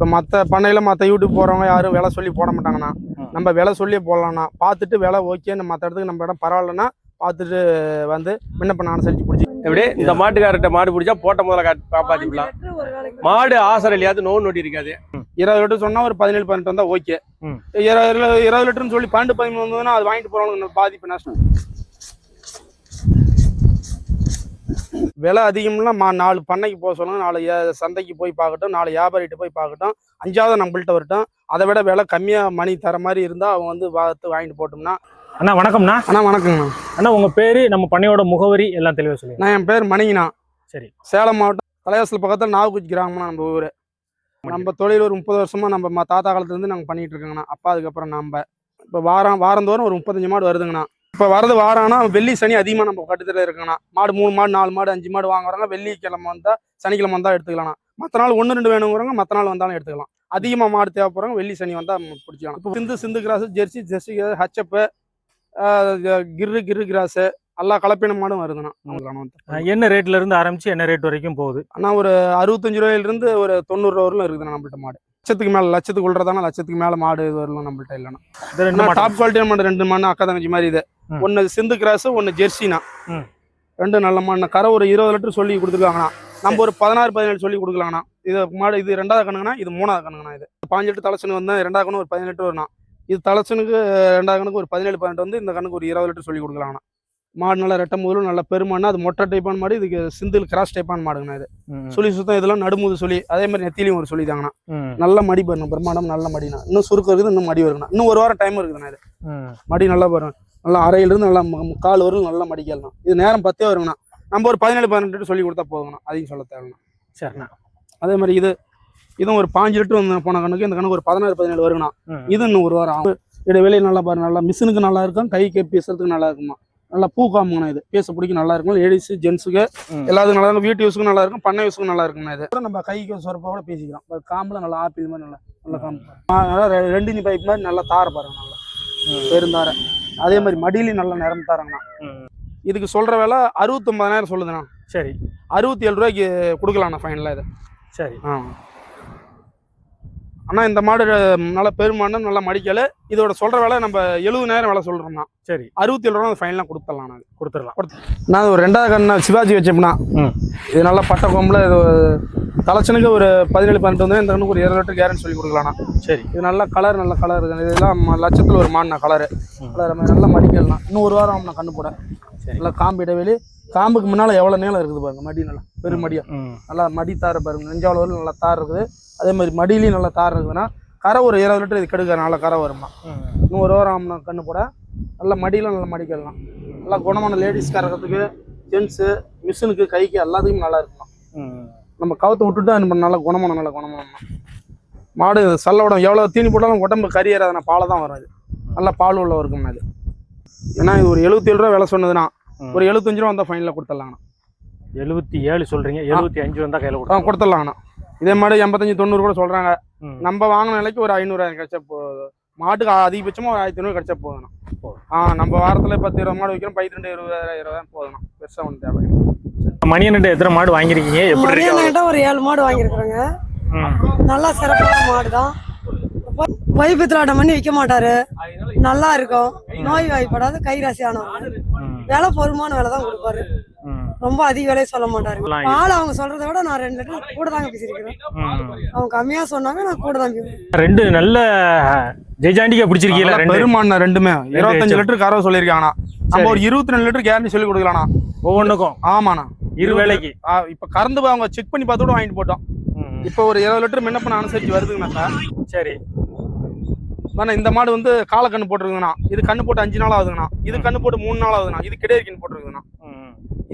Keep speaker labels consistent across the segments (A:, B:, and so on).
A: இப்போ மற்ற பண்ணையில் மற்ற யூடியூப் போகிறவங்க யாரும் விலை சொல்லி போட மாட்டாங்கண்ணா. நம்ம விலை சொல்லி போடலாம்ண்ணா. பார்த்துட்டு விலை ஓகேன்னு மற்ற இடத்துக்கு நம்ம இடம் பரவாயில்லன்னா பார்த்துட்டு வந்து விண்ணப்பம் அனுசரித்து பிடிச்சி
B: எப்படி இந்த மாட்டுக்காரர்கிட்ட மாடு பிடிச்சா போட்ட முதல்ல காப்பாற்றிக்கலாம். மாடு ஆசரம் இல்லையாது நோய் நொடி இருக்காது.
A: 20 லிட்டர் சொன்னால் ஒரு 17-18 வந்தால் ஓகே. 20 லிட்டர்னு சொல்லி 12-13 வந்ததுன்னா அது வாங்கிட்டு போகிறவங்க பாதிப்பு நஷ்டம். விலை அதிகம்னா 4 பண்ணைக்கு போக சொல்லுங்க, 4 சந்தைக்கு போய் பார்க்கட்டும், 4 வியாபாரிகிட்ட போய் பார்க்கட்டும், 5ஆவது நம்மள்கிட்ட வரட்டும். அதை விட விலை கம்மியாக மணி தர மாதிரி இருந்தால் அவங்க வந்து வாங்கிட்டு போட்டோம்னா.
C: அண்ணா வணக்கம்ண்ணா.
A: அண்ணா வணக்கங்கண்ணா.
C: அண்ணா உங்கள் பேர், நம்ம பண்ணையோட முகவரி எல்லாம் தெளிவாக சொல்லுங்கள்.
A: நான் என் பேர் மணிங்கண்ணா.
C: சரி.
A: சேலம் மாவட்டம் தலைவாசல் பக்கத்தில் நாகக்குச்சி கிராமம்னா நம்ம ஊர். நம்ம தொழில் ஒரு 30 வருஷமாக நம்ம தாத்தா காலத்துலேருந்து நாங்கள் பண்ணிகிட்டு இருக்கோங்கண்ணா. அப்பா அதுக்கப்புறம் நம்ம இப்போ வாரந்தோறும் ஒரு 35 மாடு வருதுங்கண்ணா. இப்போ வரது வாரம்னா வெள்ளி சனி அதிகமாக நம்ம கட்டுத்தர இருக்குங்கண்ணா. மாடு 3 மாடு 4 மாடு 5 மாடு வாங்குறாங்க. வெள்ளிக்கிழமை வந்தால் சனிக்கிழமை வந்தால் எடுத்துக்கலாம்ண்ணா. மற்ற நாள் 1-2 வேணுங்கிறாங்க, மற்ற நாள் வந்தாலும் எடுத்துக்கலாம். அதிகமாக மாடு தேவைப்படுறாங்க, வெள்ளி சனி வந்தால் பிடிச்சிக்கலாம். இப்போ சிந்து கிராஸு, ஜெர்சி ஹச்சப்பு, கிரு கிராஸு எல்லா கலப்பின மாடும் வருதுண்ணா.
C: என்ன ரேட்ல இருந்து ஆரம்பிச்சு என்ன ரேட் வரைக்கும் போகுது?
A: ஆனால் ஒரு 65 ரூபாயிலிருந்து ஒரு 90 ரூபா வரலும் இருக்குதுண்ணா நம்மள்ட்ட மாடு. லட்சத்துக்கு உள்ளதானா, லட்சத்துக்கு மேலே மாடு இது வரலாம் நம்மள்ட்ட இல்லைண்ணா. டாப் குவாலிட்டியான மாடு 2 மாடு அக்கா தங்கச்சி மாதிரி. இது ஒன்று சிந்து கிராஸு, ஒன்று ஜெர்சினா. 2 நல்ல மாடுண்ணா. கரை ஒரு 20 லிட்டர் சொல்லி கொடுத்துருக்காங்கண்ணா. நம்ம ஒரு 16-17 சொல்லி கொடுக்கலாங்கண்ணா. இது மாடு இது 2வது கண்ணுங்கண்ணா, இது 3வது கண்ணுங்கண்ணா. இது 5 லிட்டர் தலைச்சனு வந்தால் 2வது கண்ணு ஒரு 17 லிட்டர் வரும்ண்ணா. இது தலைச்சனுக்கு 2வது கண்ணுக்கு ஒரு 17-18 வந்து இந்த கண்ணுக்கு ஒரு 20 லிட்டர் சொல்லி கொடுக்கலாங்கண்ணா. மாடு நல்லா ரெட்டை முதலும் நல்ல பெருமானா. அது மொட்டை டைப்பான மாடு. இதுக்கு சிந்தில் கிராஸ் டைப்பான மாடுங்கண்ணா. இது சொல்லி சுத்தம், இதெல்லாம் நடுமுது சொல்லி. அதே மாதிரி நெத்திலையும் ஒரு சொல்லி தாங்கண்ணா. நல்ல மடி பாருங்க, பிரம்மாண்டம் நல்ல மடினா. இன்னும் சுருக்கு இருக்குது, இன்னும் மடி வருங்கண்ணா. இன்னும் 1 வாரம் டைம் இருக்குதுண்ணா. இது மடி நல்லா பாருங்க, நல்லா அரையிலிருந்து நல்லா 1/4 வரும் நல்ல மடிக்கலாம். இது நேரம் 10 வருங்கண்ணா. நம்ம ஒரு 17-18 சொல்லி கொடுத்தா போதுங்கண்ணா, அதையும் சொல்ல தேவைண்ணா.
C: சரிண்ணா.
A: அதே மாதிரி இதுவும் ஒரு 5 லிட்டர் வந்து போன கணக்கு. இந்த கணக்கு ஒரு 16-17 வருங்கண்ணா. இது இன்னும் 1 வாரம் ஆகும். வெளியே நல்லா பாருங்க, நல்லா மிஷினுக்கு நல்லா இருக்கும், கைக்கு பேசுறதுக்கு நல்லா இருக்குமா. நல்லா பூ காமுங்கண்ணா. இது பேச பிடிக்க நல்லா இருக்கும். லேடிஸு ஜென்ஸுக்கு எல்லாத்துக்கும் நல்லா இருக்கும். வீட்டு யூஸுக்கும் நல்லா இருக்கும், பண்ணை யூஸுக்கும் நல்லா இருக்குங்கண்ணா. இது நம்ம கைக்கு சொரப்பா கூட பேசிக்கலாம். காம்பில் நல்லா ஆப்பிள் மாதிரி நல்லா காம்பு. நல்லா 2 இன்ச் பைப் மாதிரி நல்லா தார பாருங்க, நல்லா பெருந்தார. அதே மாதிரி மடியிலையும் நல்லா நிறம் தாரங்கண்ணா. இதுக்கு சொல்கிற வேலை 69,000 சொல்லுதுண்ணா.
C: சரி.
A: 67 ரூபாய்க்கு கொடுக்கலாண்ணா ஃபைனலாக. இது
C: சரி.
A: ஆனால் இந்த மாடு நல்லா பெருமாண்டம் நல்லா மடிக்கல. இதோட சொல்கிற வேலை நம்ம 70,000 வேலை சொல்கிறோம்னா.
C: சரி.
A: 67 ரூபா ஃபைனலாக கொடுத்துடலாம். நாங்கள்
C: கொடுத்துடலாம்.
A: நான் ஒரு 2வது கண்ணா சிவாஜி வச்சோம்னா. இது நல்லா பட்டை கொம்பில் இது தலைச்சனுக்கு ஒரு 17-18 வந்து இந்த கண்ணுக்கு ஒரு 20 லிட்டர் கேரண்டி சொல்லி கொடுக்கலாம்ண்ணா.
C: சரி. இது
A: நல்ல கலர் இருக்குது. இதெல்லாம் லட்சத்தில் ஒரு மாடுண்ணா. கலர் நல்லா மடிக்கலாம். இன்னும் 1 வாரம் ஆகும்ண்ணா கண்ணு போட. நல்லா காம்பு இடைவெளி. காம்புக்கு முன்னால் எவ்வளோ நீளம் இருக்குது பாருங்க. மடி நல்லா பெருமடியாக நல்லா மடி தார பாருங்க. நெஞ்சாவள வரலும் நல்லா தார் இருக்குது. அதே மாதிரி மடியிலையும் நல்லா தார் இருக்குதுன்னா கரை ஒரு 20 லிட்டர் இது கெடுக்கிற நல்லா கரை வரும்ண்ணா. இன்னும் 1 வாரம் ஆகும்ண்ணா கண்ணு போட. நல்லா மடியெலாம் நல்லா மடிக்கலாம். நல்லா குணமான லேடிஸ் கறக்கிறதுக்கு, ஜென்ஸு, மிஷினுக்கு, கைக்கு எல்லாத்துக்கும் நல்லா இருக்குண்ணா. நம்ம கவுத்து விட்டுட்டு நம்ம நல்லா குணமான மாடு. சல்லோடம் எவ்வளோ தீனி போட்டாலும் உடம்பு கறியேறாதுண்ணா. பாலை தான் வரும். இது நல்லா பால் உள்ள இருக்கும்ண்ணா. இது ஏன்னா இது ஒரு 77 ரூபா விலை சொன்னதுன்னா ஒரு 75 ரூபா வந்தால் ஃபைனலாக கொடுத்துடலாங்கண்ணா.
C: 77 சொல்கிறீங்க, 75 வந்தால் கையில்
A: கொடுத்துடலாங்கண்ணா. இதே மாதிரி 85-90 கூட சொல்கிறாங்க. நம்ம வாங்கின நிலைக்கு ஒரு 500 கிடைச்சா போதும். மாட்டுக்கு அதிகபட்சமாக ஒரு 1500 கிடைச்சா போதுண்ணா. நம்ம வாரத்தில் 10-20 மாடு வைக்கிறோம். 12-20 போதுண்ணா. பெருசாக ஒன்று தேவை.
C: மணியன்கிட்ட எத்தனை மாடு வாங்கியிருக்கீங்க? எப்படி
D: ஒரு 7 மாடு வாங்கியிருக்கிறோங்க. நல்லா சிறப்பான மாடு தான். வைபத்திலாட்டம் பண்ணி விற்க மாட்டாரு. நல்லா இருக்கும், நோய் வாய்ப்படாது, கைராசியானவர். விலை பொறுமான விலை தான் கொடுப்பாரு. ரொம்ப அதிக விலையை சொல்ல மாட்டாரு. பால் அவங்க சொல்றதை விட நான் 2 லிட்டர் கூட தாங்க பேசியிருக்கிறேன். அவங்க கம்மியா சொன்னாங்க, நான் கூட தான் பேசுறேன்.
C: 2 நல்ல ஜெய்ஜாண்டிக்கா பிடிச்சிருக்கீங்களா?
A: பெருமாண்ணா. 2மே 25 லிட்டர் கறவை சொல்லியிருக்காங்கண்ணா. நம்ம ஒரு 22 லிட்டர் கேரண்டி சொல்லி கொடுக்கலாம்ண்ணா
C: ஒவ்வொன்றுக்கும்.
A: ஆமாண்ணா.
C: 2 வேலைக்கு.
A: இப்போ கறந்து அவங்க செக் பண்ணி பார்த்து கூட வாங்கிட்டு போட்டோம். இப்போ ஒரு 20 லிட்டர் முன்ன அனுசரிச்சு வருதுங்கண்ணா.
C: சரி.
A: இந்த மாடு வந்து காலை கண்ணு போட்டுருக்குங்கண்ணா. இது கண்ணு போட்டு 5 நாள் ஆகுதுங்கண்ணா. இது கண்ணு போட்டு 3 நாள் ஆகுதுண்ணா. இது கிடையாது போட்டுருக்குங்கண்ணா.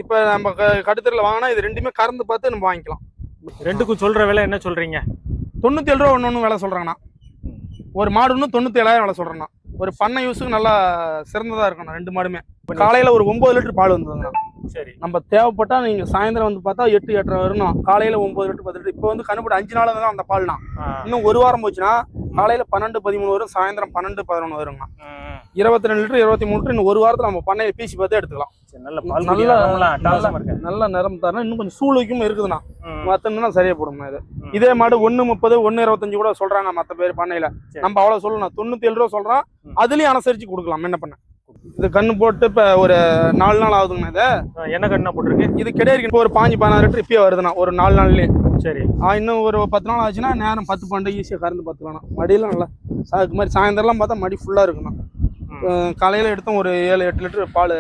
A: இப்போ நம்ம கடுத்தரில் வாங்கினா இது 2மே கறந்து பார்த்து நம்ம வாங்கிக்கலாம்.
C: 2க்கும் சொல்ற விலை என்ன சொல்றீங்க?
A: 97 ரூபா ஒன்று விலை சொல்றாங்கண்ணா. ஒரு மாடு ஒன்று 97,000 விலை சொல்றேண்ணா. ஒரு பண்ணை யூஸுக்கு நல்லா சிறந்ததா இருக்கணும். 2 மாடுமே காலையில ஒரு 9 லிட்டர் பால் வந்ததுங்கண்ணா.
C: சரி.
A: நம்ம தேவைப்பட்டா நீங்க சாயந்தரம் வந்து பார்த்தா 8-8:30 வரணும். காலையில 9 லிட்டர் 10 லிட்டர். இப்போ வந்து கண்ணு போட்டு 5 நாள் தான் அந்த பால்னா. இன்னும் 1 வாரம் போச்சுன்னா காலையில 12-13 வரும், சாயந்தரம் 12-11 வருங்கண்ணா. 22 லிட்டர் 23 லிட்டர் இன்னும் ஒரு வாரத்துல நம்ம பண்ணையை பீசி பார்த்து எடுத்துக்கலாம்.
C: நல்ல பால்
A: நல்ல
C: அட்டகாசமா இருக்கு.
A: நல்ல நிறம் தரணும். இன்னும் கொஞ்சம் சூளுக்கும் இருக்குதுண்ணா. மத்தனா சரியா போடும்ண்ணா. இது இதே மாடு 1.30 1.25 கூட சொல்றாங்க மத்த பேர் பண்ணையில. நம்ம அவ்வளவு சொல்லணும். 97 ரூபா சொல்றோம். அதுலயும் அனுசரிச்சு கொடுக்கலாம். என்ன பண்ண இது கண்ணு போட்டு இப்ப ஒரு 4 நாள் ஆகுதுங்கண்ணா. இது
C: என்ன கண்ணா போட்டிருக்கு? இது
A: கிடையாது. ஒரு 5-16 லிட்டர் இப்பயே வருதுண்ணா ஒரு 4 நாள்லயே.
C: சரி.
A: இன்னும் ஒரு 10 நாள் ஆச்சுன்னா நேரம் 10-12 ஈஸியா கறந்து பார்த்துக்கலாம். மடியெல்லாம் நல்லா அதுக்கு மாதிரி சாயந்தரம்லாம் பார்த்தா மடி ஃபுல்லா இருக்குண்ணா. காலையில எடுத்தோம் ஒரு 7-8 லிட்டர் பால்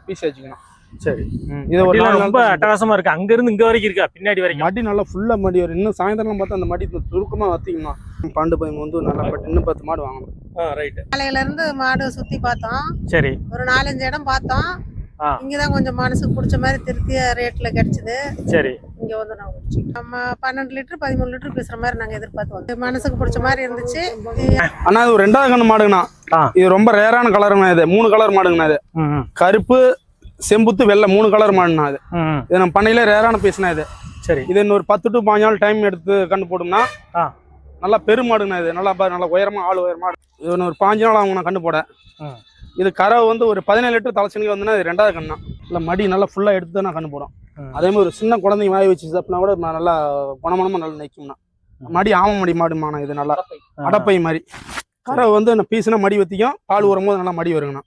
A: பீஸ் வச்சுக்கணும்.
C: சரி.
A: இது ஒரு
C: ரொம்ப அட்டகாசமா இருக்கு. அங்க இருந்து இங்க வரைக்கும் இருக்கா? பின்னாடி வரைக்கும்
A: மடி நல்லா ஃபுல்லா மடி வரும். இன்னும் சாயந்தரம் பார்த்தா அந்த மடி சுருக்கமா வத்திக்குமா. பாண்டு பையன் வந்து நல்லா இன்னும் 10 மாடு வாங்கணும்.
B: ரைட்.
E: காலையில இருந்து மாடு சுத்தி பார்த்தோம்.
C: சரி.
E: ஒரு 4-5 இடம் பார்த்தோம். இங்கதான் கொஞ்சம் மனசுக்கு பிடிச்ச மாதிரி திருப்தியா ரேட்ல கிடைச்சது.
C: சரி.
E: இங்க வந்து நான் குடிச்சோம். நம்ம 12 லிட்டர் 13 லிட்டர் பேசுற மாதிரி நாங்க எதிர்பார்த்து வந்தோம். மனசுக்கு பிடிச்ச மாதிரி இருந்துச்சு.
A: ஆனா இது ஒரு 2வது கண்ணு மாடுங்கண்ணா. இது ரொம்ப ரேரான கலருங்கண்ணா. இது 3 கலர் மாடுங்கண்ணா. இது கருப்பு செம்புத்து வெள்ளை 3 கலர் மாடுண்ணா. இது நம்ம பண்ணையில ரேரான பீஸ்னா. இது சரி. இது இன்னொரு 10 to 15 நாள் டைம் எடுத்து கண்டு போட்டோம்னா நல்லா பெருமாடுங்கண்ணா. இது நல்லா உயரமா ஆள் உயரமா. இது ஒரு 5 நாள் ஆகுங்கண்ணா கண்டு போட. இது கறவை வந்து ஒரு 17 லிட்டர் தலைச்சனுக்கு வந்துன்னா இது 2வது கண்ணா. இல்லை மடி நல்லா ஃபுல்லா எடுத்து தான் கண்டு போடும். அதே மாதிரி ஒரு சின்ன குழந்தைங்க வாய் வச்சு சாப்பிட்டா கூட நல்லா குணமனமா நல்லா நிற்கும்னா. மடி ஆம மடி மாடுமாண்ணா. இது நல்லா அடப்பை மாதிரி. கறவை வந்து பீஸ்னா மடி வத்திக்கும். பால் வரும்போது நல்லா மடி வருங்கண்ணா.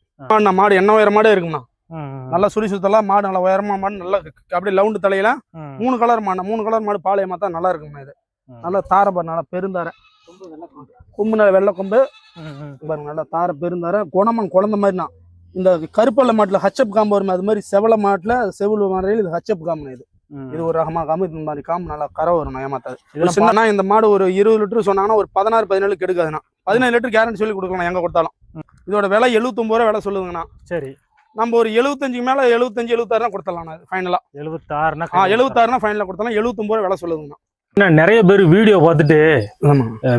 A: மாடு என்ன உயர மாடே இருக்குங்கண்ணா. நல்லா சுழி சுத்தலாம். மாடு நல்லா உயரமா மாடு நல்லா அப்படியே லவுண்டு தலையில 3 கலர் மாடு. 3 கலர் மாடு பால் ஏமாத்தா நல்லா இருக்குங்கண்ணா. இது நல்லா தாரப்பாரு. நல்லா பெருந்தார கொம்பு நல்ல வெள்ளை கொம்பு பாருங்க. நல்லா தார பெருந்தார குணமன் குழந்தை மாதிரினா. இந்த கருப்பல்ல மாட்டுல ஹச்சப் காம்பு வரும். அது மாதிரி செவல மாட்டுல செவிலு மாறையில் இது ஹச்சப் காம்பு. இது ஒரு ரகமா காம்பு. இந்த மாதிரி காம்பு நல்லா கரை வரும். ஏமாத்தாது. இந்த மாடு ஒரு 20 லிட்டர் சொன்னாங்கன்னா ஒரு 16-17 கெடுக்காதுண்ணா. 17 லிட்டர் கேரண்டி சொல்லி கொடுக்கலாம் எங்க கொடுத்தாலும். இதோட விலை 79 ரூபா விலை சொல்லுதுங்கண்ணா. சரி. நம்ம ஒரு 75 மேல 75-76 கொடுத்தலாம். ஃபைனலா 76 ஃபைனலா கொடுத்தலாம். 79 ரூபா விலை சொல்லுதுங்கண்ணா.
C: நிறைய பேர் வீடியோ பார்த்துட்டு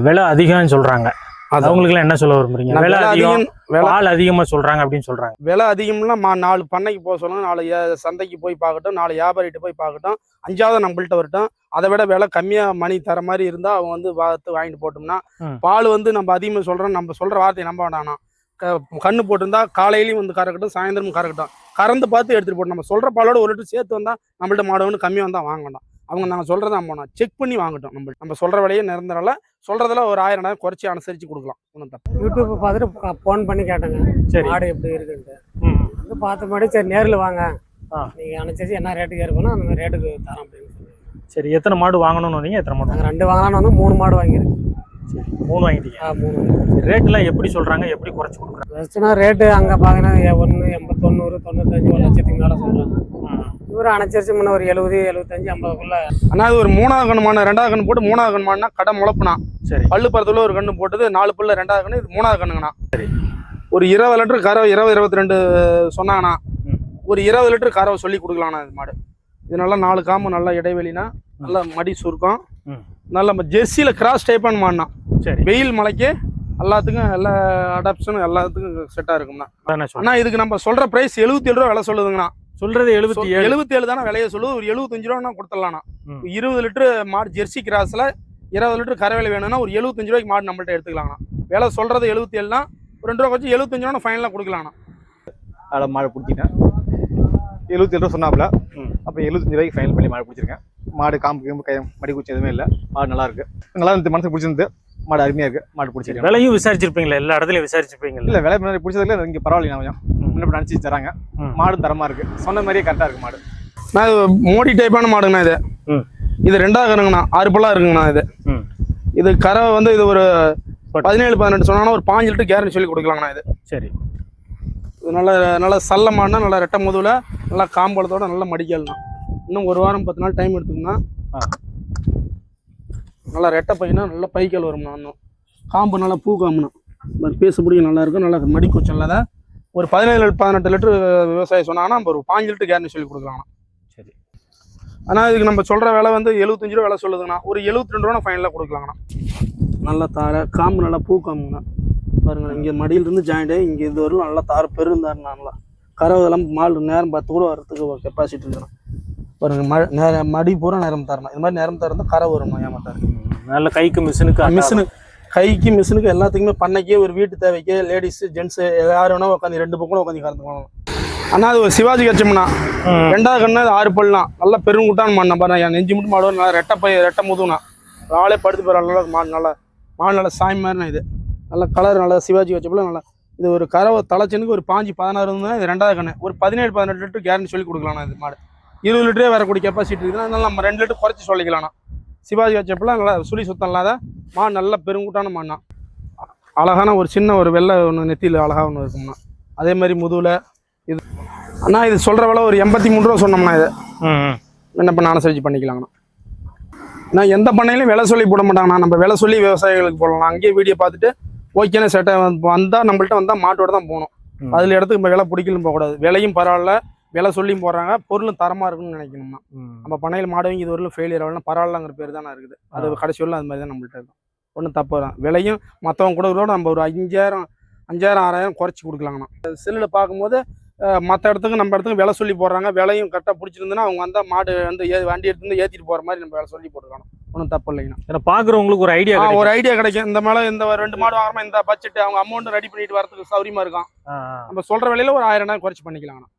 C: விலை அதிகம்னு சொல்றாங்க. அவங்களுக்கு எல்லாம் என்ன சொல்ல விரும்புறீங்க? விலை அதிகம், பால் அதிகமா சொல்றாங்க அப்படின்னு சொல்றாங்க.
A: விலை அதிகம்னா 4 பண்ணைக்கு போக சொல்லணும். 4 சந்தைக்கு போய் பார்க்கட்டும். 4 வியாபாரிகிட்ட போய் பார்க்கட்டும். 5வது நம்மள்ட்ட வரட்டும். அதை விட விலை கம்மியா மணி தர மாதிரி இருந்தா அவங்க வந்து பார்த்து வாங்கிட்டு போட்டோம்னா பால் வந்து நம்ம அதிகமாக சொல்றோம். நம்ம சொல்ற வார்த்தையை நம்ப வேண்டாம். கண்ணு போட்டிருந்தா காலையிலையும் வந்து கறக்கட்டும், சாயந்தரமும் கறக்கட்டும். கறந்து பார்த்து எடுத்துட்டு போட்டோம். நம்ம சொல்ற பாலோட 1 லிட்டர் சேர்த்து வந்தா நம்மள்ட்ட மாடு வந்து கம்மியாக வந்தா வாங்க வேண்டாம். அவங்க நாங்கள் சொல்றதை நம்ம செக் பண்ணி வாங்கட்டும். நம்ம சொல்ற விலையே நிரந்தரல. சொல்றதுல ஒரு 1000 குறைச்சி அனுசரிச்சு கொடுக்கலாம். ஒன்றும் தப்பு.
F: யூடியூப் பார்த்துட்டு ஃபோன் பண்ணி கேட்டேங்க. சரி, மாடு எப்படி இருக்குன்ட்டு வந்து பார்த்த மாதிரி சரி நேரில் வாங்க, நீங்க அனுசரிச்சு என்ன ரேட்டுக்கு இருக்கணும் அந்த மாதிரி ரேட்டுக்கு தரோம் அப்படின்னு சொல்லி.
C: சரி, எத்தனை மாடு வாங்கணும்னு வந்தீங்க? எத்தனை மாடு?
F: நாங்கள் 2 வாங்கலாம்னு வந்து 3 மாடு வாங்கியிருக்கோம்.
C: சரி, 3 வாங்கிட்டீங்க.
F: 3.
C: ரேட்லாம் எப்படி சொல்றாங்க? எப்படி குறைச்சி கொடுக்குறாங்க?
F: பெஸ்ட்னா ரேட்டு அங்கே பார்த்தீங்கன்னா 1 80 90 95 1 லட்சத்துக்கு மேலே சொல்கிறாங்க. இவரு அனுசரிச்சு முன்ன ஒரு 70 75 50க்குள்ள.
A: ஆனால் அது ஒரு 3வது கண்ணுமான 2வது கண்ணு போட்டு 3வது கண்ணுமானா கடை முளப்புனா.
C: சரி.
A: பல்லு பரத்துல ஒரு கண்ணு போட்டது 4 பல்ல 2வது கண்ணு. இது 3வது கண்ணுங்கண்ணா. சரி. ஒரு 20 லிட்டர் கறவை 20-22 சொன்னாங்கண்ணா. ஒரு 20 லிட்டர் கறவை சொல்லி கொடுக்கலாம்ண்ணா. இது மாடு இது நல்லா 4 காம்பு நல்லா இடைவெளினா நல்லா மடி சுருக்கம். நல்லா ஜெர்சியில கிராஸ் டைப்பான மாடுனா. சரி. வெயில் மழைக்கு எல்லாத்துக்கும் எல்லா அடாப்ஷனும் எல்லாத்துக்கும் செட்டா இருக்கும்ண்ணா. ஆனா இதுக்கு நம்ம சொல்ற பிரைஸ் 77 ரூபா விலை சொல்லுதுங்கண்ணா.
C: சொல்றது 77
A: தானே விலையை சொல்லுது. ஒரு 75 ரூபா கொடுத்துடலாம்ண்ணா. 20 லிட்டர் மாடு ஜெர்சி கிராஸ்ல 20 லிட்டர் கரை விலை வேணும்னா ஒரு 75 ரூபாய்க்கு மாடு நம்மள்ட்ட எடுத்துக்கலாம்ண்ணா. விலை சொல்றது 77 தான். 2 ரூபா வச்சு 75 ரூபா ஃபைனலாக கொடுக்கலாம்ண்ணா.
G: அதில் மாடு பிடிச்சிட்டேன். 77 ரூபா சொன்னாப்புல. அப்புறம் 75 ரூபாய்க்கு ஃபைனல் பண்ணி மாடு பிடிச்சிருக்கேன். மாடு காம்பு கேம்பு கை மடி குச்சி எதுவுமே இல்லை. மாடு நல்லா இருக்கு. நல்லா இருந்து மனசுக்கு பிடிச்சிருந்து. மாடு அருமையா இருக்கு. மாடு பிடிச்சிருக்கு.
C: விலையும் விசாரிச்சிருப்பீங்களா? எல்லா இடத்துலயும் விசாரிச்சிருப்பீங்களா?
G: இல்லை, விலை முன்னாடி பிடிச்சதுல இங்கே பரவாயில்ல. கொஞ்சம் முன்னாடி நினச்சி தராங்க. மாடு தரமா இருக்கு. சொன்ன மாதிரியே கரெக்டாக இருக்கு மாடு.
A: நான் மோடி டைப்பான மாடுங்கண்ணா. இது 2வது கண்ணுங்கண்ணா. 6 பல்லா இருக்குங்கண்ணா. இது கறவை வந்து இது ஒரு 17-18 சொன்னாங்கன்னா ஒரு 5 லிட்டர் கேரண்டி சொல்லி கொடுக்கலாங்கண்ணா. இது சரி. இது நல்லா சல்ல மாடுனா நல்லா ரெட்டை முதுவில் நல்லா காம்பளத்தோட நல்லா மடிக்கலண்ணா. இன்னும் 1 வாரம் 10 நாள் டைம் எடுத்துக்கணும்னா நல்லா ரெட்டை பையனா நல்லா பைக்கல் வரும்ண்ணா. இன்னும் காம்பு நல்லா பூ காம்புனா பேச பிடிக்க நல்லா இருக்கும். நல்லா மடிக்கூச்சம் இல்லாத ஒரு 17-18 லிட்டர் விவசாயி சொன்னாங்கன்னா நம்ம ஒரு 5 லிட்டர் கேரண்டி சொல்லி கொடுக்கலாங்கண்ணா. சரி. ஆனால் இதுக்கு நம்ம சொல்கிற விலை வந்து 75 ரூபா விலை சொல்லுதுங்கண்ணா. ஒரு 72 ரூபா ஃபைனலாக கொடுக்கலாங்கண்ணா. நல்லா தார காம்பு நல்லா பூ காம்புங்கண்ணா. பாருங்கண்ணா, இங்கே மடியிலிருந்து ஜாயிண்ட் ஆகி இங்கே இது வரலாம் நல்லா தார பெருந்தாருண்ணா. நல்லா கறவைதெல்லாம் மாடு நேரம் 10 கூட வரத்துக்கு ஒரு கெப்பாசிட்டி இருக்குண்ணா. பாருங்க மடி பூரா நேரம் தரணும். இது மாதிரி நேரம் தரணும் கரை வரும்ண்ணா. ஏமாத்தாரு
C: நல்ல கைக்கு மிஷினுக்கு
A: கைக்கு மிஷினுக்கு எல்லாத்துக்குமே பண்ணைக்கே ஒரு வீட்டு தேவைக்கு லேடிஸ் ஜென்ஸ் யார் வேணா உட்காந்து 2 பக்கம் உட்காந்து கறந்துக்கலாம். அண்ணா அது ஒரு சிவாஜி கட்சம்னா 2வது கண்ணு அது 6 பல்லாம் நல்லா பெருங்குட்டான் மாடு நம்ப என் நெஞ்சு மட்டும் மாடு நல்லா ரெட்டை முதுனா ஆளே படுத்து போகிற நல்லா மாடு நல்லா சாய் மாதிரினா இது நல்லா கலர் நல்லா சிவாஜி கட்சப்பில் நல்லா இது ஒரு கறவை தலைச்சனுக்கு ஒரு 5-16 இருந்தால் இது 2வது கண்ணு ஒரு 17-18 லிட்டர் கேரண்டி சொல்லி கொடுக்கலாம்ண்ணா. இது மாடு 20 லிட்டரே வரக்கூடிய கெப்பாசிட்டி இருக்குதுன்னா அதனால நம்ம 2 லிட்டர் குறைச்சி சொல்லிக்கலாம்ண்ணா. சிவாஜி கட்சப்பில் நல்லா சுழி சுத்தம் இல்லாத மாடு நல்லா பெருங்குட்டான மாடுனா அழகான ஒரு சின்ன ஒரு வெள்ளை ஒன்று நெத்தியில் அழகாக ஒன்று இருக்கும்ண்ணா. அதே மாதிரி முதுகில் இது அண்ணா இது சொல்கிற விலை ஒரு 83 ரூபா சொன்னோம்ண்ணா. இது என்ன பண்ண அனுசரிச்சு பண்ணிக்கலாங்கண்ணா. நான் எந்த பண்ணையிலும் விலை சொல்லி போட மாட்டாங்கண்ணா. நம்ம விலை சொல்லி விவசாயிகளுக்கு போடலாம். அங்கேயே வீடியோ பார்த்துட்டு ஓகேண்ணே செட்டை வந்தால் நம்மள்ட்ட வந்தால் மாட்டோட தான் போகணும். அதில் இடத்துக்கு நம்ம விலை பிடிக்கலும் போகக்கூடாது. விலையும் பரவாயில்ல விலை சொல்லியும் போடுறாங்க பொருளும் தரமாக இருக்குன்னு நினைக்கணும்னா நம்ம பண்ணையில் மாடு வாங்கி இது வரலும் ஃபெயிலியர் ஆகலாம் பரவாயில்லங்கிற பேர் தானே இருக்குது. அது கடைசி வரலும் அது மாதிரி தான் நம்மள்ட்ட இருக்கும். ஒன்றும் தப்பு தான். விலையும் மற்றவங்க கொடுக்குறோட நம்ம ஒரு 5,000-6,000 குறைச்சி கொடுக்கலாங்கண்ணா. செல்லில் பார்க்கும்போது மற்ற இடத்துக்கு நம்ம இடத்துக்கு விலை சொல்லி போடுறாங்க. விலையும் கரெக்டாக பிடிச்சிருந்துன்னா அவங்க வந்தால் மாடு வந்து வண்டி எடுத்து ஏற்றிட்டு போகிற மாதிரி நம்ம விலை சொல்லி போட்டுருக்கணும். ஒன்றும் தப்பு இல்லைங்கண்ணா.
C: பார்க்குறவங்களுக்கு ஒரு ஐடியா
A: கிடைக்கும். இந்த மேலே இந்த 2 மாடு வாங்குறோம் இந்த பட்ஜெட் அவங்க அமௌண்ட் ரெடி பண்ணிட்டு வரதுக்கு சௌரியமாக இருக்கும். நம்ம சொல்கிற விலையில ஒரு 1000 குறைச்சி பண்ணிக்கலாங்கண்ணா.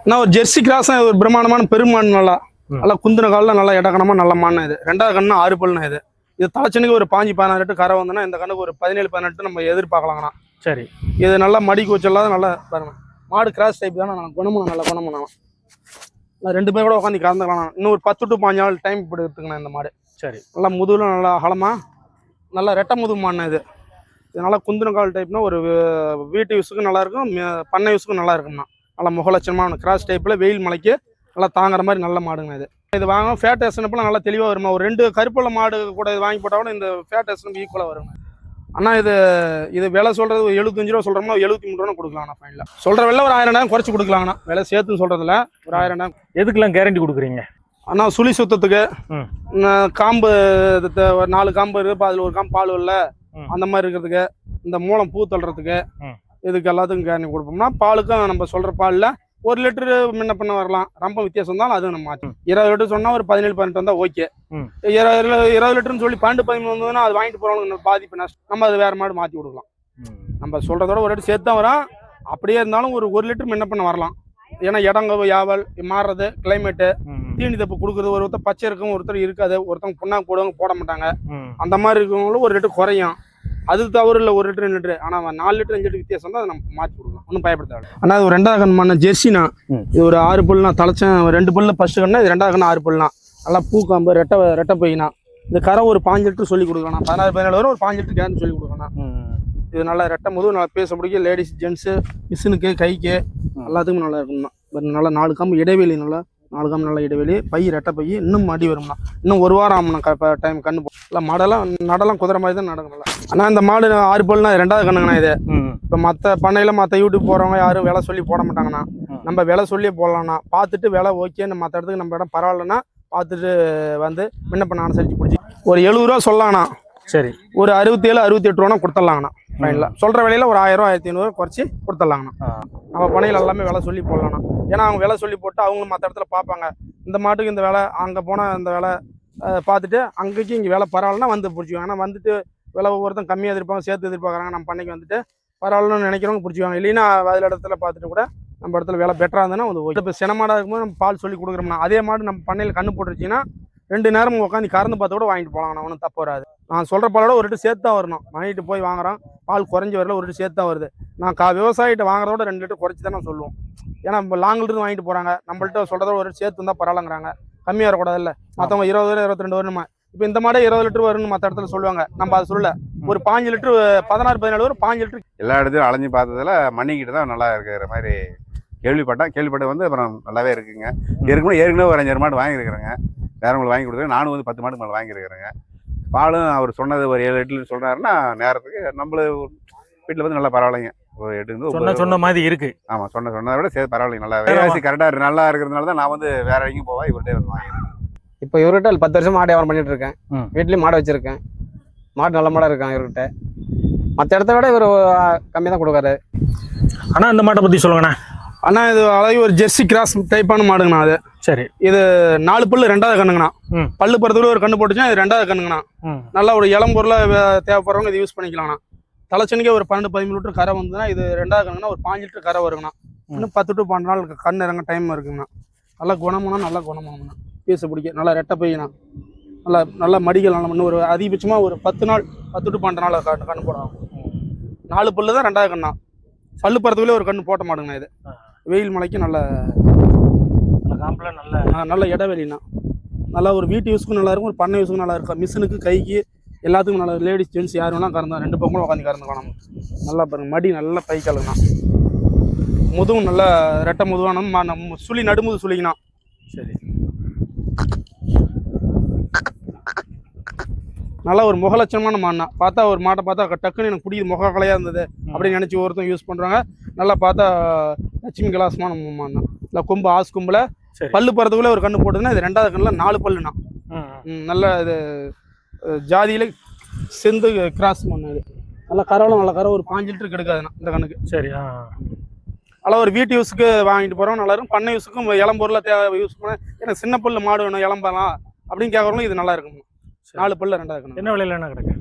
A: ஆனால் ஒரு ஜெர்சி கிராஸ் ஒரு பிரமாண்டமான பெருமாடு நல்லா குந்தின காலில் நல்லா இடக்கணமாக நல்ல மாடு. இது 2வது கண்ணு 6 பல்லுண்ணா. இது தலைச்சனுக்கு ஒரு 5-16 லிட்டர் கரை வந்தோன்னா இந்த கண்ணுக்கு ஒரு 17-18 நம்ம எதிர்பார்க்கலாங்கண்ணா.
C: சரி
A: இது நல்லா மடி கூச்சல்லாத நல்லா பாருங்க மாடு கிராஸ் டைப் தானே. நான் குணமும் நல்லா குணமும் நான் 2 பேர் கூட உட்காந்து கறந்துக்கலாம். இன்னும் ஒரு 10 to 15 நாள் டைம் இப்படி எடுத்துக்கண்ணா. இந்த மாடு
C: சரி நல்லா
A: முதுகுல நல்லா அகலமாக நல்லா ரெட்டை முதுகு மாடுனா. இது நல்லா குந்தின கால் டைப்னா ஒரு வீட்டு யூஸுக்கும் நல்லாயிருக்கும் பண்ணை யூஸுக்கும் நல்லா இருக்கும்ண்ணா. நல்லா முகலட்சணமாக கிராஸ் டைப்பில் வெயில் மலைக்கு நல்லா தாங்குற மாதிரி நல்ல மாடுங்க. இது வாங்க ஃபேட் எஸ்னப்பெல்லாம் நல்லா தெளிவாக வருமா. ஒரு 2 கருப்புள்ள மாடு கூட இது வாங்கி போட்டால் கூட இந்த ஃபேட் எஸ்னப்பு ஈக்குவலாக வருங்க. ஆனால் இது விலை சொல்கிறது ஒரு 75 ரூபா சொல்கிறோம்னா 73 ரூபா கொடுக்கலாம்ண்ணா. ஃபைனலில் சொல்கிற விலை ஒரு 1000 குறைச்சி கொடுக்கலாங்கண்ணா. விலை சேர்த்துன்னு சொல்கிறதுல ஒரு 1000.
C: எதுக்கெல்லாம் கேரண்டி கொடுக்குறீங்க?
A: அண்ணா சுழி சுத்தத்துக்கு காம்பு ஒரு 4 காம்பு இருக்குது. அதில் ஒரு காம்பு பால் இல்லை அந்த மாதிரி இருக்கிறதுக்கு இந்த மூலம் பூ தள்ளுறதுக்கு இதுக்கு எல்லாத்துக்கும் கேரண்டி கொடுப்போம்னா பாலுக்கும் நம்ம சொல்கிற பாலில் 1 லிட்டரு முன்ன பண்ண வரலாம். ரொம்ப வித்தியாசம் இருந்தாலும் அது நம்ம மாற்றணும். 20 லிட்டர் சொன்னால் ஒரு 17-18 வந்தால் ஓகே. 20 லிட்டர்னு சொல்லி 12-13 வந்ததுன்னா அது வாங்கிட்டு போகிறவங்க பாதிப்பு நஷ்டம். நம்ம அது வேறு மாடு மாற்றி கொடுக்கலாம். நம்ம சொல்கிறதோட ஒரு லிட்டர் சேர்த்து தான் வரோம். அப்படியே இருந்தாலும் ஒரு 1 லிட்டர் முன்ன பண்ண வரலாம். ஏன்னா இடங்க யாவல் மாறுறது கிளைமேட்டு தீனி தப்பு கொடுக்குறது ஒருத்தர் பச்சை இருக்கும் ஒருத்தர் இருக்காது. ஒருத்தவங்க புண்ணாக்கு போடுவாங்க போட மாட்டாங்க. அந்த மாதிரி இருக்கவங்களும் 1 லிட்டர் குறையும். அது தவறு இல்லை 1 லிட்டர் 2 லிட்டரு. ஆனால் 4 லிட்டர் 5 லிட்டர் வித்தியாசம் தான் அதை நம்ம மாற்றி கொடுக்கலாம். ஒன்றும் பயப்படுத்தாது. ஆனால் அது ஒரு 2வது கண்ணு ஜெர்சினா. இது ஒரு 6 பல்லுனா தலைச்சேன் 2 பல்லு ஃபர்ஸ்ட் கண்ணா. இது 2வது கண்ணு 6 பல்லுனா நல்லா பூக்காம்பு ரெட்டை பையனா. இந்த கரை ஒரு 5 லிட்டர் சொல்லி கொடுக்கலாம். 16-17 வரும் ஒரு 5 லிட்டர் கேரண்டி சொல்லி கொடுக்கலாம். இது நல்லா ரெட்டை முதுகு நல்லா பேச முடியும். லேடிஸ் ஜென்ஸு மிஷினுக்கு கைக்கு எல்லாத்துக்கும் நல்லா இருக்கும்ண்ணா. நல்லா 4 காம்பு இடைவெளி நல்லா 4 காம்பு நல்லா இடைவெளி பை ரெட்டை பை இன்னும் மடி வரும்ண்ணா. இன்னும் 1 வாரம் ஆகும்ண்ணா டைம் கண்ணு இல்லை மாடெல்லாம் நடலாம் குதிரை மாதிரி தான் நடக்கணும்ல. ஆனால் இந்த மாடு 6 பல்லுனா 2வது கண்ணுங்கண்ணா. இது இப்போ மற்ற பண்ணையில் மற்ற யூடியூப் போகிறவங்க யாரும் விலை சொல்லி போட மாட்டாங்கண்ணா. நம்ம விலை சொல்லியே போடலாம்ண்ணா. பார்த்துட்டு விலை ஓகேன்னு மற்ற இடத்துக்கு நம்ம இடம் பரவாயில்லன்னா பார்த்துட்டு வந்து முன்ன பண்ண அனுசரிச்சு பிடிச்சி ஒரு 70 ரூபா சொல்லலாங்கண்ணா.
C: சரி
A: ஒரு 67-68 ரூபா கொடுத்துடலாங்கண்ணா. ஃபைனலாக சொல்கிற விலையில ஒரு 1000-1500 குறைச்சி கொடுத்துடலாங்கண்ணா. நம்ம பண்ணையில் எல்லாமே விலை சொல்லி போடலாம்ண்ணா. ஏன்னா அவங்க விலை சொல்லி போட்டு அவங்களும் மற்ற இடத்துல பார்ப்பாங்க. இந்த மாட்டுக்கு இந்த விலை அங்கே போனால் இந்த விலை பார்த்துட்டு அங்கேயும் இங்கே விலை பரவாயில்லன்னா வந்து பிடிச்சிக்குவாங்க. ஆனால் வந்துட்டு விலை ஒவ்வொருத்தரும் கம்மியாக எதிர்ப்பாங்க சேர்த்து எதிர்பார்க்குறாங்க. நம்ம பண்ணைக்கு வந்துட்டு பரவாயில்லன்னு நினைக்கிறவங்க பிடிச்சிக்குவாங்க. இல்லைன்னா அதில் இடத்துல பார்த்துட்டு கூட நம்ம இடத்துல விலை பெட்டராக இருந்ததுன்னா வந்து இப்போ சின மாடாக இருக்கும்போது நம்ம பால் சொல்லி கொடுக்குறோம்னா அதே மாடு நம்ம பண்ணையில் கண்ணு போட்டுருச்சிங்கன்னா 2 நேரம் உட்காந்து கறந்து பார்த்து கூட வாங்கிட்டு போகலாங்கண்ணா. ஒன்றும் தப்பு வராது. நான் சொல்கிற பாலோட 1 லிட்டர் சேர்த்து தான் வரணும். வாங்கிட்டு போய் வாங்குறோம் பால் குறைஞ்சி வரல 1 லிட்டர் சேர்த்து தான் வருது. நான் விவசாயிட்ட வாங்குறதோட 2 லிட்டர் குறைச்சி தான் நான் சொல்லுவோம். ஏன்னா இப்போ லாங்கிலிருந்து வாங்கிட்டு போகிறாங்க. நம்மள்ட்ட சொல்கிறதோட 1 லிட்டர் சேர்த்து இருந்தால் பரவாயில்லங்கிறாங்க. கம்மியாக வரக்கூடாது இல்லை. மற்றவங்க 20 22 வரணுமா. இப்போ இந்த மாடே 20 லிட்டர் வரும்னு மற்ற இடத்துல சொல்லுவாங்க. நம்ம அதை சொல்லல. ஒரு 5 லிட்டர் 16-17 வரும் 5 லிட்டர்.
H: எல்லா இடத்தையும் அலைஞ்சு பார்த்ததுல மண்ணிக்கிட்டு தான் நல்லா இருக்கிற மாதிரி கேள்விப்பட்டு வந்து அப்புறம் நல்லாவே இருக்குங்க. ஏற்கனவே ஒரு 5 மாடு வாங்கியிருக்கிறேங்க. வேறவங்களுக்கு வாங்கி கொடுத்துருக்கேன். நானும் வந்து 10 மாடு மேலே வாங்கியிருக்கிறேங்க. பாலும் அவர் சொன்னது ஒரு 7-8 லிட்டர் சொல்கிறாருன்னா நேரத்துக்கு நம்மள வீட்டில் வந்து நல்லா பரவாயில்லைங்க. ஒரு 8
C: சொன்ன மாதிரி இருக்கு.
H: ஆமாம் சொன்னதை விட சேர்த்து பரவாயில்லைங்க. நல்லா விலைவாசி கரெக்டாக நல்லா இருக்கிறதுனால தான் நான் வந்து வேற எங்கேயும் போவா இவர்கிட்ட வந்து வாங்கிடுறேன்.
I: இப்போ இவர்கிட்ட 10 வருஷம் மாடு வியாபாரம் பண்ணிட்டு இருக்கேன். வீட்லேயும் மாடு வச்சிருக்கேன். மாடு நல்ல மாடாக இருக்கான் இவர்கிட்ட. மற்ற இடத்த விட இவர் கம்மி தான் கொடுக்காரு.
C: ஆனால் இந்த மாட்டை பற்றி சொல்லுங்கண்ணா.
A: அண்ணா இது அழகு ஒரு ஜெர்சி கிராஸ் டைப்பான மாடுங்கண்ணா அது.
C: சரி.
A: இது 4 பல்லு 2வது கண்ணுங்கண்ணா.
C: ம்.
A: பல்லு பறத்துல ஒரு கண்ணு போட்டுச்சுன்னா இது 2வது கண்ணுங்கண்ணா. நல்லா ஒரு இளம் பொருளை தேவைப்படுறவங்க இது யூஸ் பண்ணிக்கலாம்ண்ணா. தலைச்சனிக்கே ஒரு 12-13 லிட்டர் கரை வந்ததுன்னா இது 2வது கண்ணுங்கன்னா ஒரு 5 லிட்டர் கரை வருங்கண்ணா. இன்னும் 10 to 12 நாள் கண் இறங்க டைம் இருக்குங்கண்ணா. நல்லா குணமானா நல்லா குணமானங்கண்ணா. பீஸை பிடிக்க நல்லா ரெட்டை பையனா நல்லா மடிகள் நல்லா இன்னும் ஒரு அதிகபட்சமாக ஒரு 10 நாள் 10 to 12 நாள் கண்ணு போடலாம். 4 பல்லு தான் 2வது கண்ணா. பல்லு பறத்துக்குள்ளே ஒரு கண்ணு போட்ட மாடுங்கண்ணா இது. வெயில் மலைக்கு நல்ல நல்ல இடைவெளிண்ணா. நல்லா ஒரு வீட்டு யூஸுக்கும் நல்லா இருக்கும், ஒரு பண்ணை யூஸுக்கும் நல்லா இருக்கும். மிஷினுக்கு கைக்கு எல்லாத்துக்கும் நல்லா லேடிஸ் ஜென்ஸ் யார் வேணாலும் கறந்தா 2 பக்கமும் உட்காந்து கறந்துக்கலாம். நல்லா பாருங்க மடி நல்லா பை கலங்கண்ணா. முதுகும் நல்லா ரெட்டை முதுவான சுழி நடுமுது சுழிங்கண்ணா.
C: சரி.
A: நல்லா ஒரு முகலட்சணமான மாடுண்ணா. பார்த்தா ஒரு மாட்டை பார்த்தா டக்குன்னு எனக்கு பிடிக்குது முக கலையாக இருந்தது அப்படின்னு நினச்சி ஒருத்தன் யூஸ் பண்ணுறாங்க. நல்லா பார்த்தா லட்சுமி கலாசமான மாடுண்ணா. இல்லை கொம்பு ஆஸ் கொம்பில் பல்லு பறதுக்குள்ளே ஒரு கண்ணு போட்டுதுன்னா இது 2வது கண்ணில் 4 பல்லுண்ணா. நல்ல இது ஜாதியில் செந்து கிராஸ் மண்ணு. இது நல்லா கரவலும் நல்லா கரை ஒரு 5 லிட்டருக்கு எடுக்காதுண்ணா இந்த கண்ணுக்கு.
C: சரி.
A: நல்லா ஒரு வீட்டு யூஸுக்கு வாங்கிட்டு போகிறோம் நல்லா இருக்கும். பண்ணை யூஸுக்கும் இளம் பொருளை யூஸ் பண்ண எனக்கு சின்ன பல்லு மாடு வேணும் இளம்பலாம் அப்படின்னு கேட்குறவங்களும் இது நல்லா இருக்கும். 4 பல்லு 2வது கண்ணு.
C: என்ன விலையில என்ன கிடக்கு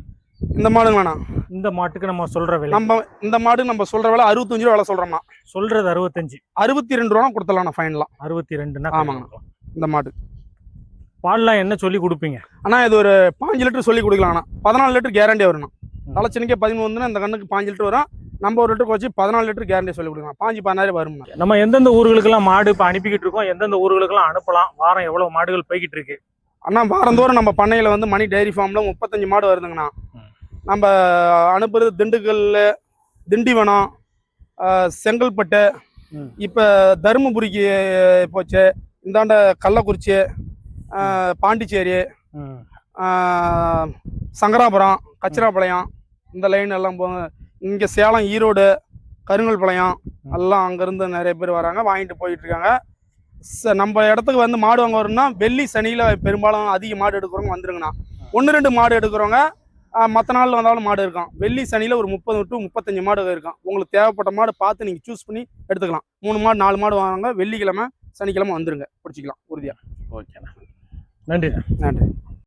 A: இந்த மாடுங்கண்ணா?
C: இந்த மாட்டுக்கு நம்ம சொல்ற விலை
A: இந்த மாடு நம்ம சொல்ற விலை 65 ரூபா விலை சொல்றோம்னா
C: சொல்றது 65
A: 62 ரூபா கொடுத்துடலாம் ஃபைனலாம்.
C: 62.
A: ஆமாங்க. இந்த மாடு
C: பால்லாம் என்ன சொல்லி கொடுப்பீங்க?
A: அண்ணா இது ஒரு 5 லிட்டர் சொல்லி கொடுக்கலாம்ண்ணா. 14 லிட்டர் கேரண்டி வரும்ண்ணா. தலைச்சனிக்கே 13 வந்துன்னா இந்த கண்ணுக்கு 5 லிட்டர் வரும். நம்ம 1 லிட்டருக்கு வச்சு 14 லிட்டர் கேரண்டி சொல்லி கொடுக்கலாம். 5-16 வரும்ண்ணா.
C: நம்ம எந்தெந்த ஊர்களுக்கெல்லாம் மாடு இப்போ அனுப்பிக்கிட்டு இருக்கோம், எந்தெந்த ஊர்களுக்கெல்லாம் அனுப்பலாம், வாரம் எவ்வளவு மாடுகள் போய்கிட்டு இருக்கு?
A: அண்ணா வாரந்தோறும் நம்ம பண்ணையில் வந்து மணி டைரி ஃபார்மில் 35 மாடு வருதுங்கண்ணா. நம்ம அனுப்புறது திண்டுக்கல், திண்டிவனம், செங்கல்பட்டு, இப்போ தருமபுரிக்கு போச்சு, இந்தாண்ட கள்ளக்குறிச்சி, பாண்டிச்சேரி, சங்கராபுரம், கச்சிராப்பாளையம் இந்த லைன் எல்லாம் போங்க. இங்கே சேலம், ஈரோடு, கருங்கல்பாளையம் எல்லாம் அங்கேருந்து நிறைய பேர் வராங்க வாங்கிட்டு போயிட்டு இருக்காங்க. நம்ம இடத்துக்கு வந்து மாடு வாங்க வரணும்னா வெள்ளி சனியில் பெரும்பாலும் அதிக மாடு எடுக்கிறவங்க வந்துருங்கண்ணா. 1-2 மாடு எடுக்கிறவங்க மற்ற நாள் வந்தாலும் மாடு இருக்கும். வெள்ளி சனியில் ஒரு 30 to 35 மாடு இருக்கும். உங்களுக்கு தேவைப்பட்ட மாடு பார்த்து நீங்கள் சூஸ் பண்ணி எடுத்துக்கலாம். 3 மாடு 4 மாடு வாங்க. வெள்ளிக்கிழமை சனிக்கிழமை வந்துருங்க, பிடிச்சிக்கலாம் உறுதியாக.
C: ஓகேண்ணா. நன்றி.
A: நன்றி.